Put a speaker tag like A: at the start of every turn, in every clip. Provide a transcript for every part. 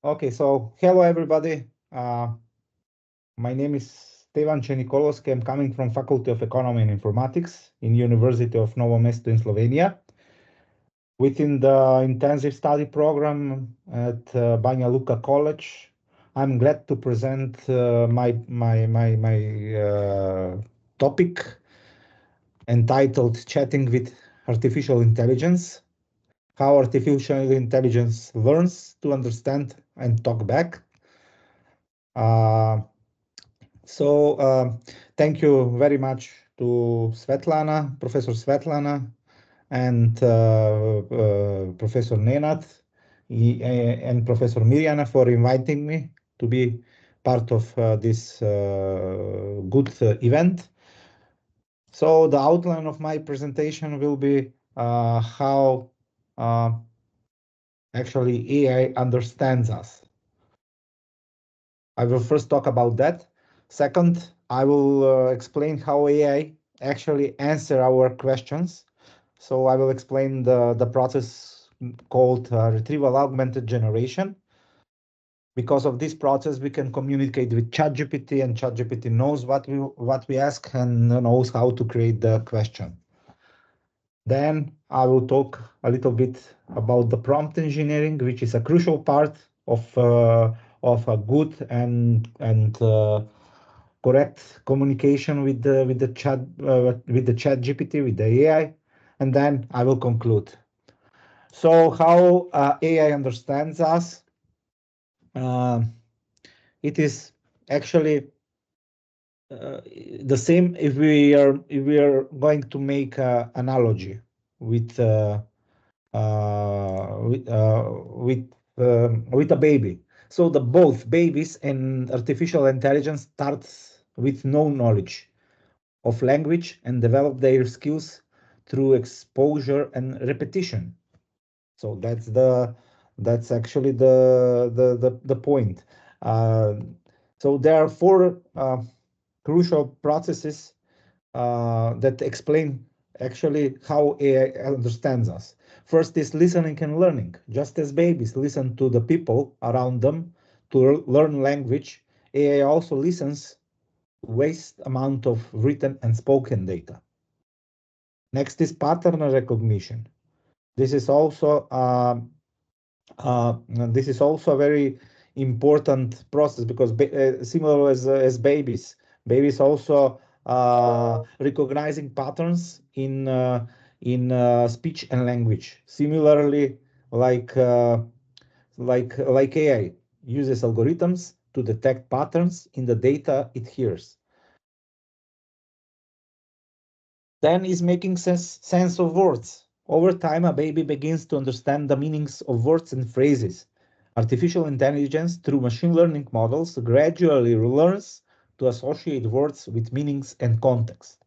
A: Okay, so hello everybody. My name is Stevanče Nikoloski. I'm coming from Faculty of Economy and Informatics in University of Novo Mesto in Slovenia. Within the intensive study program at Banja Luka College, I'm glad to present my topic entitled Chatting with Artificial Intelligence. How artificial intelligence learns to understand and talk back. Thank you very much to Svetlana, Professor Svetlana, and Professor Nenad and Professor Mirjana for inviting me to be part of this good event. So the outline of my presentation will be how actually AI understands us. I will first talk about that. Second, I will explain how AI actually answer our questions. So I will explain the process called retrieval augmented generation. Because of this process, we can communicate with ChatGPT, and ChatGPT knows what we ask and knows how to create the question. Then I will talk a little bit about the prompt engineering, which is a crucial part of a good and correct communication with the chat GPT, with the AI, and then I will conclude. So how AI understands us? It is actually the same if we are going to make an analogy with a baby. So both babies and artificial intelligence starts with no knowledge of language and develop their skills through exposure and repetition. So that's actually the point. So there are four crucial processes that explain actually how AI understands us. First is listening and learning. Just as babies listen to the people around them to learn language, AI also listens to vast amount of written and spoken data. Next is pattern recognition. This is also a very important process because similar as babies also recognizing patterns in speech and language. Similarly, like AI uses algorithms to detect patterns in the data it hears. Then is making sense of words. Over time, a baby begins to understand the meanings of words and phrases. Artificial intelligence, through machine learning models, gradually learns to associate words with meanings and context.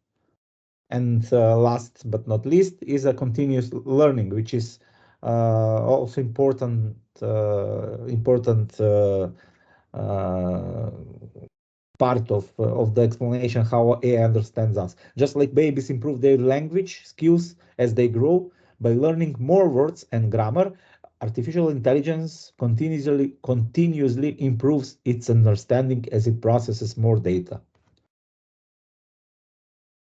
A: And last but not least is a continuous learning, which is also important part of the explanation how AI understands us. Just like babies improve their language skills as they grow by learning more words and grammar, artificial intelligence continuously improves its understanding as it processes more data.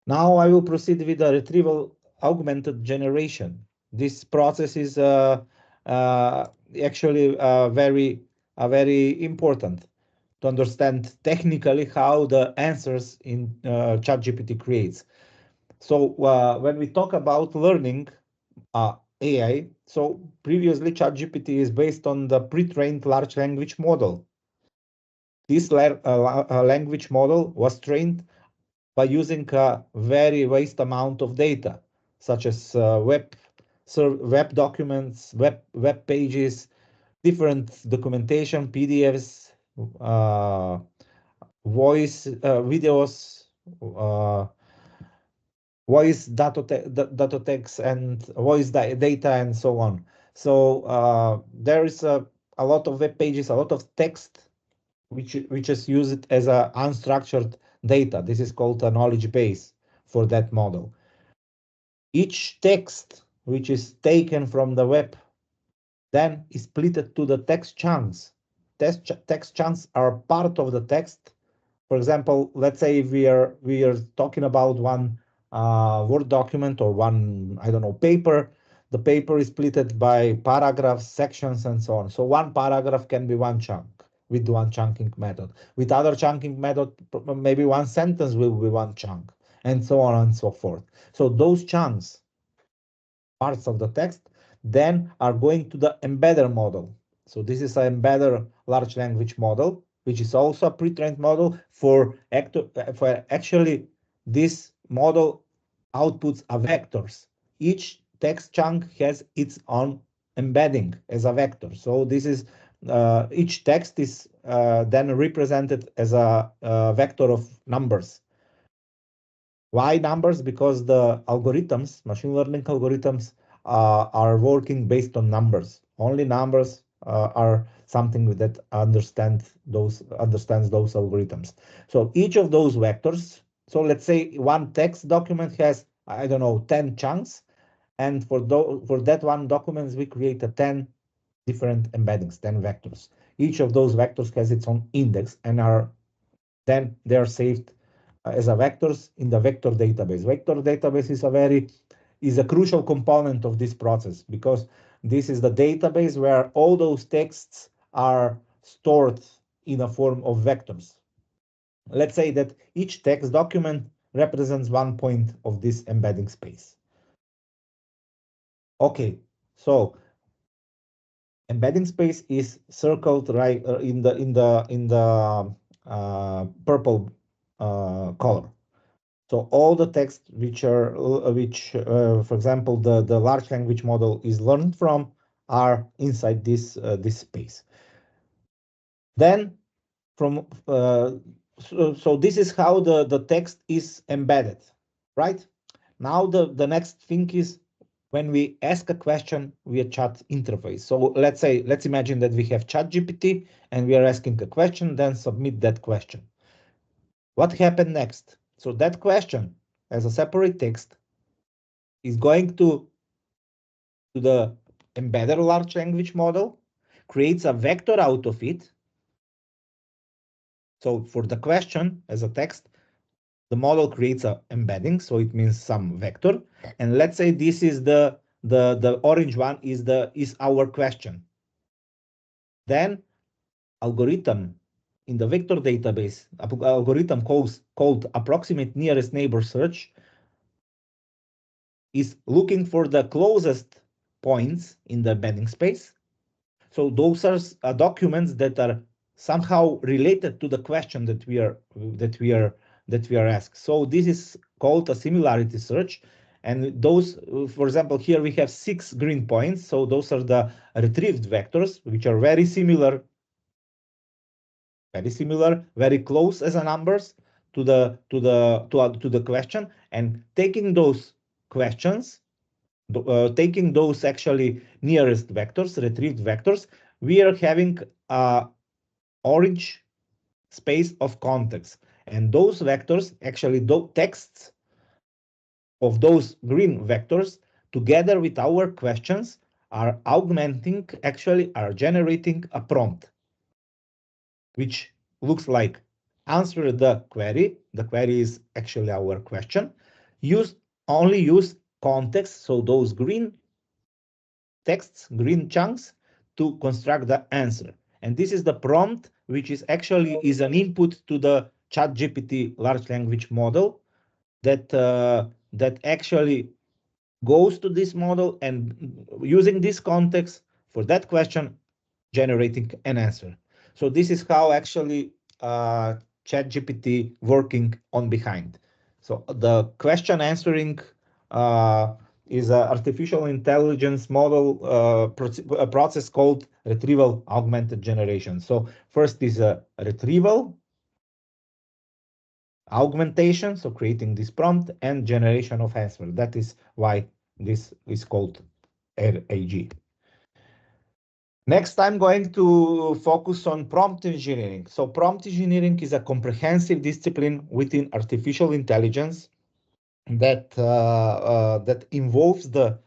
A: Now I will proceed with the retrieval augmented generation. This process is actually very important to understand technically how the answers in ChatGPT creates. So when we talk about learning AI, so previously ChatGPT is based on the pre-trained large language model. This language model was trained by using a very vast amount of data, such as web documents, web pages, different documentation, PDFs, voice, videos, voice data text, and voice data, and so on. So there is a lot of web pages, a lot of text, which is used as a unstructured data. This is called a knowledge base for that model. Each text which is taken from the web then is split to the text chunks text chunks are part of the text. For example, let's say we are talking about one Word document or one, I don't know, paper. The paper is split by paragraphs, sections, and so on. So one paragraph can be one chunk with one chunking method. With other chunking method, maybe one sentence will be one chunk, and so on and so forth. So those chunks, parts of the text, then are going to the embedder model. So this is an embedder large language model, which is also a pre-trained model for actually this model outputs are vectors. Each text chunk has its own embedding as a vector. So this is each text is then represented as a vector of numbers. Why numbers? Because the algorithms, machine learning algorithms, are working based on numbers. Only numbers are something that understands those algorithms. So each of those vectors. So let's say one text document has, I don't know, 10 chunks, and for that one document we create 10 different embeddings, 10 vectors. Each of those vectors has its own index and then they are saved as a vectors in the vector database. Vector database is a crucial component of this process because this is the database where all those texts are stored in a form of vectors. Let's say that each text document represents one point of this embedding space. Okay, so embedding space is circled right in the purple color. So all the text which for example, the large language model is learned from are inside this space. Then from so this is how the text is embedded, right? Now the next thing is when we ask a question via chat interface. So let's imagine that we have ChatGPT and we are asking a question, then submit that question. What happened next? So that question as a separate text is going to the embedded large language model, creates a vector out of it. So for the question as a text, the model creates an embedding, so it means some vector. And let's say this is the orange one is our question. Then algorithm in the vector database, algorithm called approximate nearest neighbor search is looking for the closest points in the embedding space. So those are documents that are somehow related to the question that we are asked. So this is called a similarity search. And those, for example, here we have 6 green points. So those are the retrieved vectors, which are very similar, very close as a numbers to the question. And taking those questions, taking those actually nearest vectors, retrieved vectors, we are having a orange space of context. And those vectors, actually those texts of those green vectors, together with our questions, are augmenting, actually are generating a prompt, which looks like answer the query. The query is actually our question. Only use context, so those green texts, green chunks, to construct the answer. And this is the prompt, which is actually an input to the ChatGPT large language model that actually goes to this model and using this context for that question, generating an answer. So this is how actually ChatGPT working on behind. So the question answering is an artificial intelligence model a process called retrieval augmented generation. So first is a retrieval, augmentation, so creating this prompt, and generation of answer. That is why this is called RAG. Next, I'm going to focus on prompt engineering. So prompt engineering is a comprehensive discipline within artificial intelligence that involves the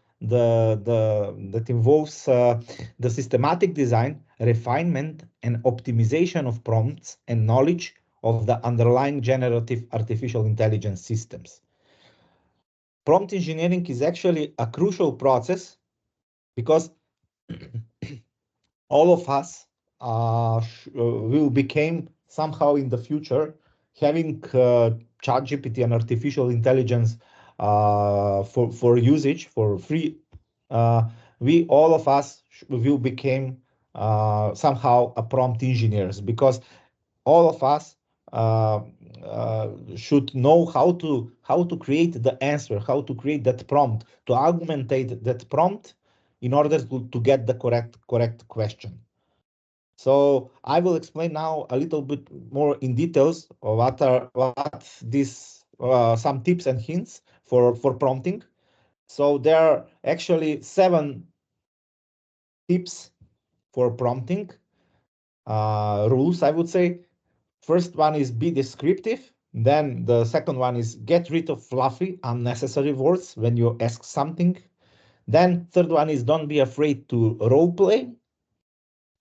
A: systematic design, refinement and optimization of prompts and knowledge of the underlying generative artificial intelligence systems. Prompt engineering is actually a crucial process because all of us will become somehow in the future having ChatGPT and artificial intelligence for usage for free. We all of us will become somehow a prompt engineers, because all of us should know how to create the answer, how to create that prompt, to augmentate that prompt in order to get the correct question. So I will explain now a little bit more in details of what these some tips and hints for prompting. So there are actually 7 tips for prompting rules, I would say. First one is be descriptive. Then the second one is get rid of fluffy, unnecessary words when you ask something. Then third one is don't be afraid to role play.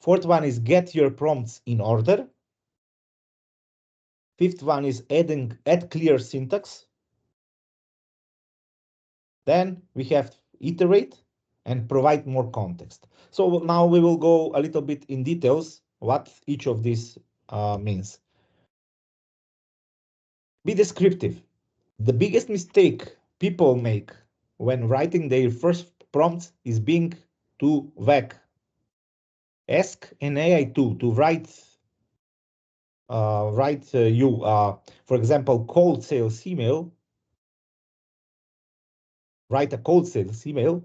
A: Fourth one is get your prompts in order. Fifth one is add clear syntax. Then we have iterate and provide more context. So now we will go a little bit in details what each of these means. Be descriptive. The biggest mistake people make when writing their first prompts is being too vague. Ask an AI tool to write for example, cold sales email. Write a cold sales email,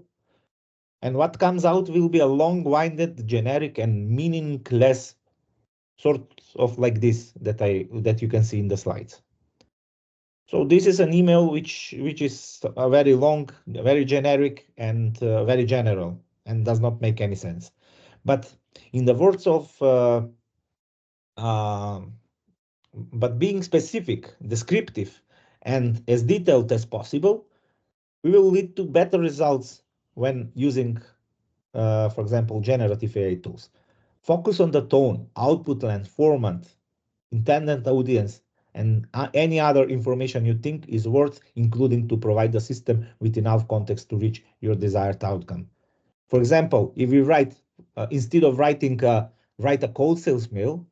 A: and what comes out will be a long-winded, generic, and meaningless, sort of like this that you can see in the slides. So this is an email which is a very long, very generic, and very general, and does not make any sense. But in the words of but being specific, descriptive, and as detailed as possible, we will lead to better results when using, for example, generative AI tools. Focus on the tone, output length, format, intended audience, and any other information you think is worth including to provide the system with enough context to reach your desired outcome. For example, if we write, instead of writing, write a cold sales mail,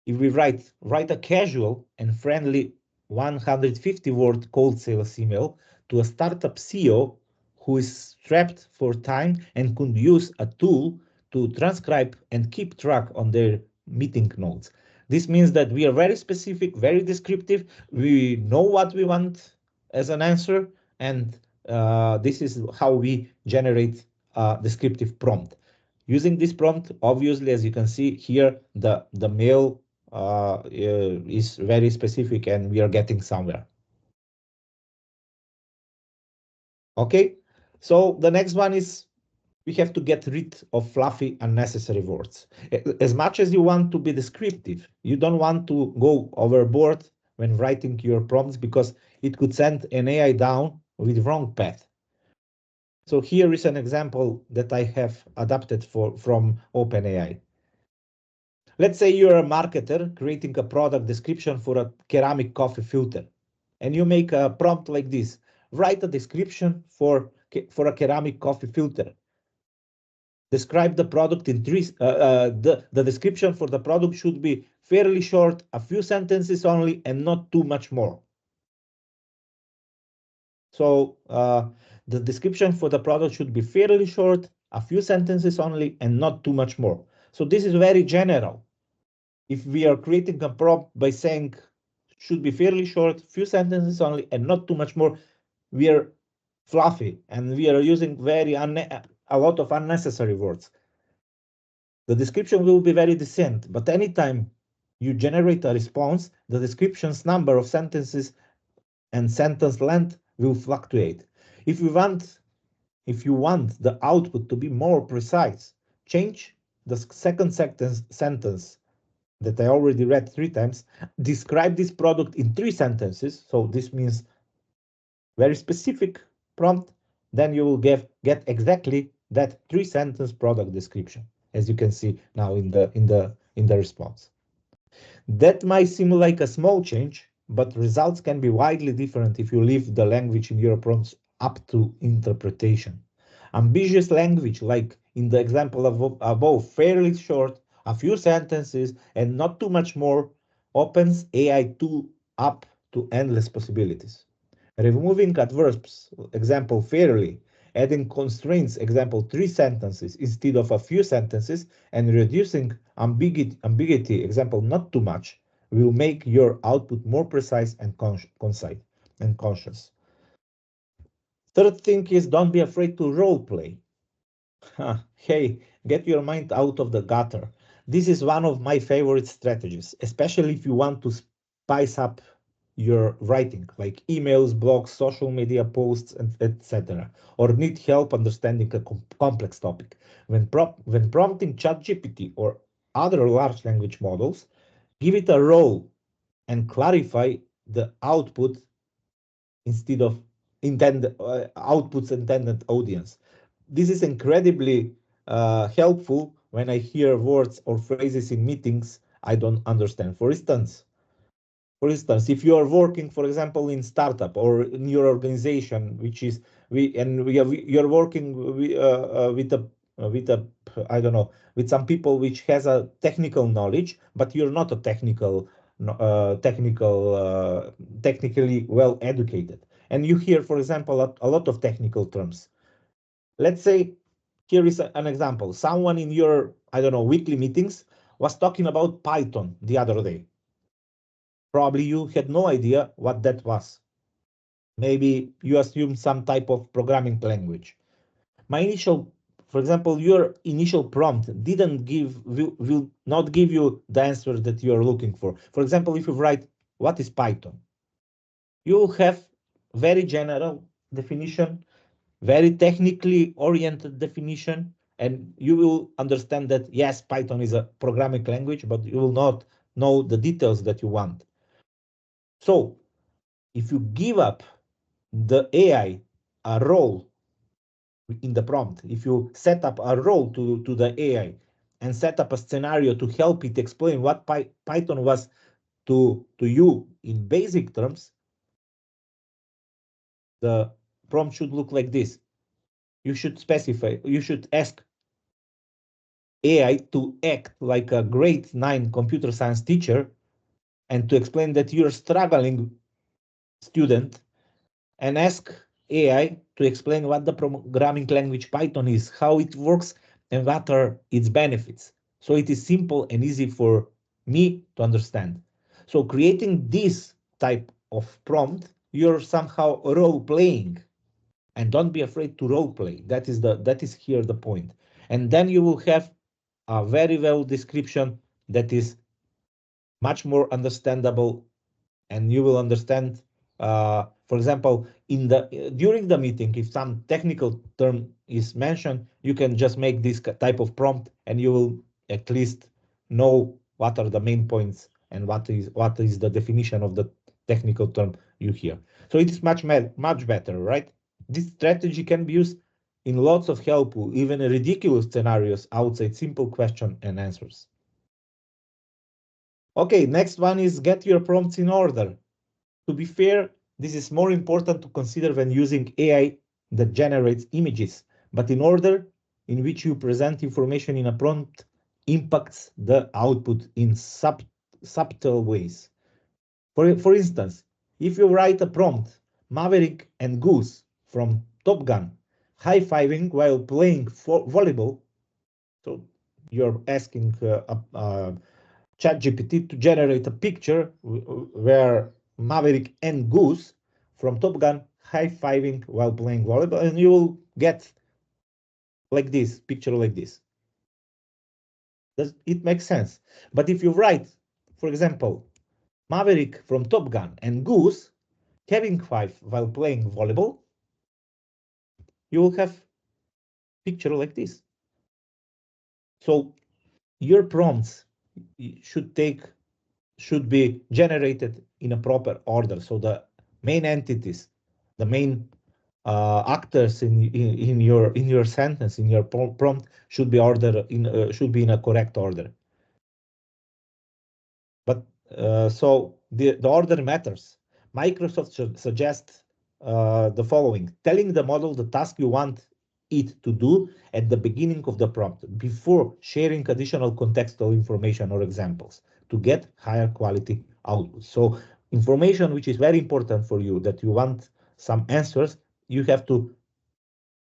A: if we write a casual and friendly 150-word cold sales email to a startup CEO who is strapped for time and could use a tool to transcribe and keep track on their meeting notes. This means that we are very specific, very descriptive. We know what we want as an answer, and this is how we generate a descriptive prompt. Using this prompt, obviously, as you can see here, the mail is very specific and we are getting somewhere. Okay, so the next one is we have to get rid of fluffy, unnecessary words. As much as you want to be descriptive, you don't want to go overboard when writing your prompts, because it could send an AI down with wrong path. So here is an example that I have adapted from OpenAI. Let's say you're a marketer creating a product description for a ceramic coffee filter, and you make a prompt like this: write a description for a ceramic coffee filter. Describe the product in three. The description for the product should be fairly short, a few sentences only, and not too much more. So the description for the product should be fairly short, a few sentences only, and not too much more. So this is very general. If we are creating a prompt by saying should be fairly short, few sentences only, and not too much more, we are fluffy and we are using a lot of unnecessary words. The description will be very decent, but anytime you generate a response, the description's number of sentences and sentence length will fluctuate. If you want the output to be more precise, change the second sentence that I already read 3 times. Describe this product in 3 sentences. So this means very specific prompt. Then you will get exactly that 3-sentence product description. as you can see now in the response. That might seem like a small change, but results can be widely different if you leave the language in your prompts up to interpretation. Ambiguous language, like in the example above, fairly short, a few sentences, and not too much more, opens AI up to endless possibilities. Removing adverbs, example fairly, adding constraints, example 3 sentences instead of a few sentences, and reducing ambiguity, example not too much, will make your output more precise and concise and conscious. Third thing is, don't be afraid to role play. Hey, get your mind out of the gutter. This is one of my favorite strategies, especially if you want to spice up your writing, like emails, blogs, social media posts, etc., or need help understanding a complex topic. When prompting ChatGPT or other large language models, give it a role and clarify the output instead of output's intended audience. This is incredibly helpful when I hear words or phrases in meetings I don't understand. For instance, if you are working, for example, in startup or in your organization, which is you're working with a I don't know, with some people which has a technical knowledge, but you're not a technically well educated, and you hear, for example, a lot of technical terms. Let's say, here is an example. Someone in your, I don't know, weekly meetings was talking about Python the other day. Probably you had no idea what that was. Maybe you assumed some type of programming language. For example, your initial prompt will not give you the answer that you are looking for. For example, if you write, what is Python? You will have very general definition, very technically oriented definition, and you will understand that, yes, Python is a programming language, but you will not know the details that you want. So if you give up the AI a role in the prompt, if you set up a role to the AI and set up a scenario to help it explain what Python was to you in basic terms, the prompt should look like this. You should ask AI to act like a grade 9 computer science teacher and to explain that you're struggling student, and ask AI to explain what the programming language Python is, how it works, and what are its benefits. So it is simple and easy for me to understand. So creating this type of prompt, you're somehow role playing, and don't be afraid to role play. That is here the point. And then you will have a very well description that is much more understandable, and you will understand, for example, during the meeting, if some technical term is mentioned, you can just make this type of prompt and you will at least know what are the main points and what is the definition of the technical term you hear. So it is much better, right? This strategy can be used in lots of helpful, even ridiculous scenarios outside simple question and answers. Okay, next one is get your prompts in order. To be fair, this is more important to consider when using AI that generates images, but in order in which you present information in a prompt impacts the output in subtle ways. For instance, if you write a prompt, Maverick and Goose from Top Gun high-fiving while playing volleyball, so you're asking ChatGPT to generate a picture where Maverick and Goose from Top Gun high-fiving while playing volleyball, and you will get like this picture like this. It makes sense. But if you write, for example, Maverick from Top Gun and Goose having five while playing volleyball, you will have picture like this. So your prompts should be generated in a proper order. So the main entities, the main actors in your sentence, in your prompt, should be in a correct order. But so the order matters. Microsoft should suggest the following: telling the model the task you want it to do at the beginning of the prompt, before sharing additional contextual information or examples, to get higher quality output. So information which is very important for you, that you want some answers, you have to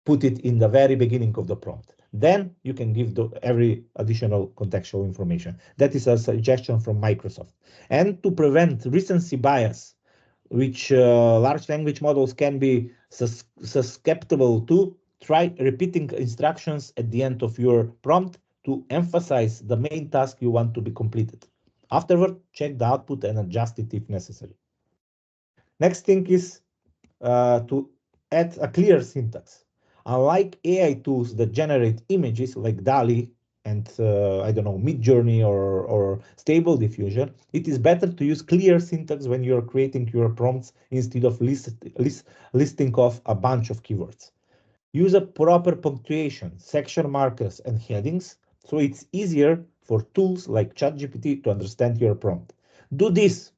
A: put it in the very beginning of the prompt. Then you can give every additional contextual information. That is a suggestion from Microsoft. And to prevent recency bias, which large language models can be susceptible to, try repeating instructions at the end of your prompt to emphasize the main task you want to be completed. Afterward, check the output and adjust it if necessary. Next thing is to add a clear syntax. Unlike AI tools that generate images like DALL-E and I don't know, Midjourney or Stable Diffusion, it is better to use clear syntax when you're creating your prompts instead of listing off a bunch of keywords. Use a proper punctuation, section markers, and headings, so it's easier for tools like ChatGPT to understand your prompt. Do this.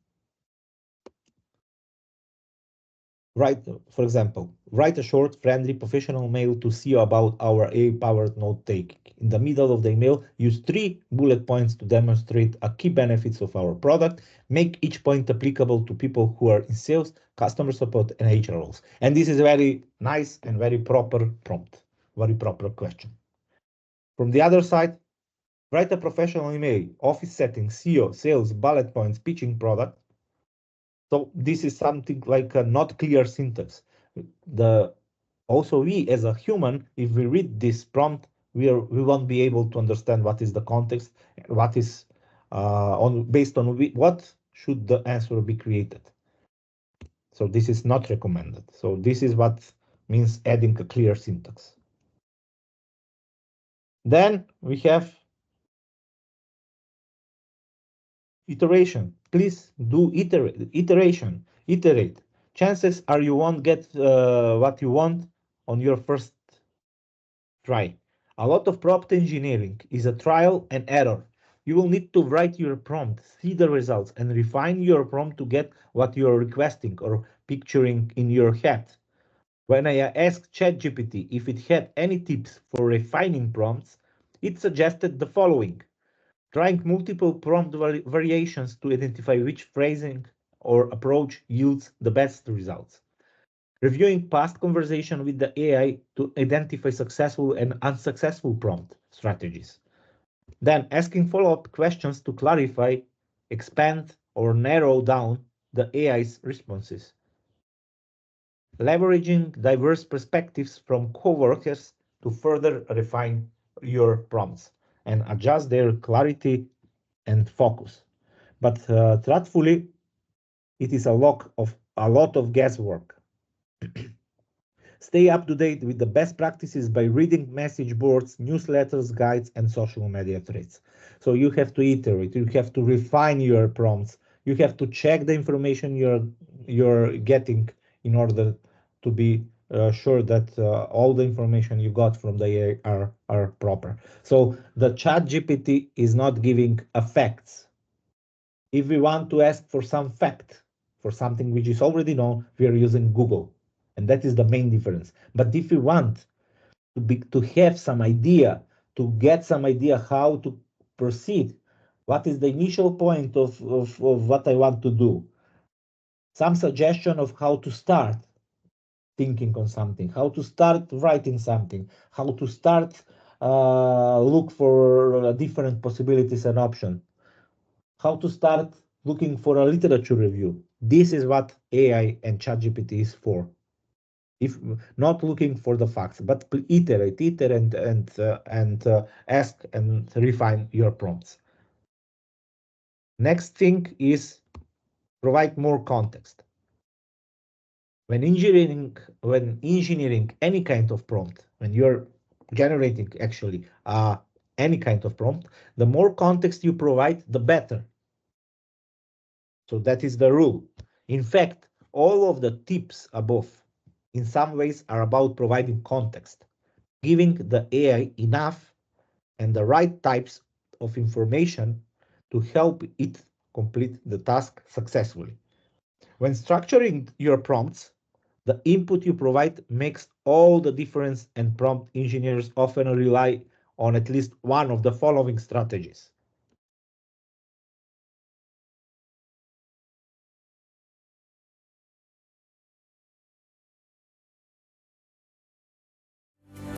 A: For example, write a short, friendly, professional mail to CEO about our AI-powered note-taking. In the middle of the email, use 3 bullet points to demonstrate a key benefits of our product. Make each point applicable to people who are in sales, customer support, and HR roles. And this is a very nice and very proper prompt, very proper question. From the other side, write a professional email, office settings, CEO, sales, bullet points, pitching product. So this is something like a not clear syntax. Also we as a human, if we read this prompt, we won't be able to understand what is the context, what is based on what should the answer be created. So this is not recommended. So this is what means adding a clear syntax. Then we have iteration. Please do iterate. Chances are you won't get what you want on your first try. A lot of prompt engineering is a trial and error. You will need to write your prompt, see the results, and refine your prompt to get what you are requesting or picturing in your head. When I asked ChatGPT if it had any tips for refining prompts, it suggested the following: trying multiple prompt variations to identify which phrasing or approach yields the best results. Reviewing past conversation with the AI to identify successful and unsuccessful prompt strategies. Then asking follow-up questions to clarify, expand, or narrow down the AI's responses. Leveraging diverse perspectives from coworkers to further refine your prompts and adjust their clarity and focus. But truthfully, it is a lot of guesswork. Stay up to date with the best practices by reading message boards, newsletters, guides, and social media threads. So you have to iterate, you have to refine your prompts, you have to check the information you're getting in order to be sure that all the information you got from the AI are proper. So the ChatGPT is not giving facts. If we want to ask for some fact, for something which is already known, we are using Google. And that is the main difference. But if we want to have some idea, to get some idea how to proceed, what is the initial point of what I want to do, some suggestion of how to start thinking on something, how to start writing something, how to start look for different possibilities and options, how to start looking for a literature review. This is what AI and ChatGPT is for. If not looking for the facts, but iterate and ask and refine your prompts. Next thing is provide more context. When engineering any kind of prompt, when you're generating actually any kind of prompt, the more context you provide, the better. So that is the rule. In fact, all of the tips above in some ways are about providing context, giving the AI enough and the right types of information to help it complete the task successfully. When structuring your prompts, the input you provide makes all the difference, and prompt engineers often rely on at least one of the following strategies.